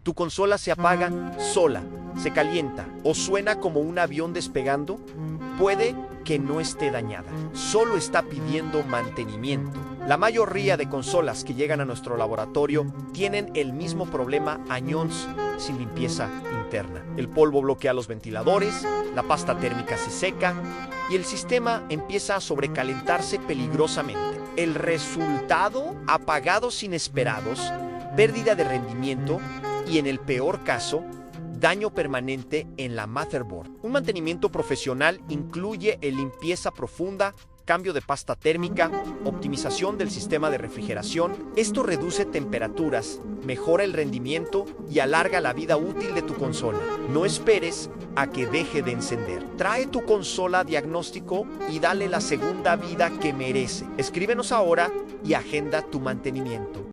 ¿Tu consola se apaga sola, se calienta o suena como un avión despegando? Puede que no esté dañada, solo está pidiendo mantenimiento. La mayoría de consolas que llegan a nuestro laboratorio tienen el mismo problema años sin limpieza interna. El polvo bloquea los ventiladores, la pasta térmica se seca y el sistema empieza a sobrecalentarse peligrosamente. El resultado: apagados inesperados, pérdida de rendimiento y, en el peor caso, daño permanente en la motherboard. Un mantenimiento profesional incluye limpieza profunda, cambio de pasta térmica, optimización del sistema de refrigeración. Esto reduce temperaturas, mejora el rendimiento y alarga la vida útil de tu consola. No esperes a que deje de encender. Trae tu consola a diagnóstico y dale la segunda vida que merece. Escríbenos ahora y agenda tu mantenimiento.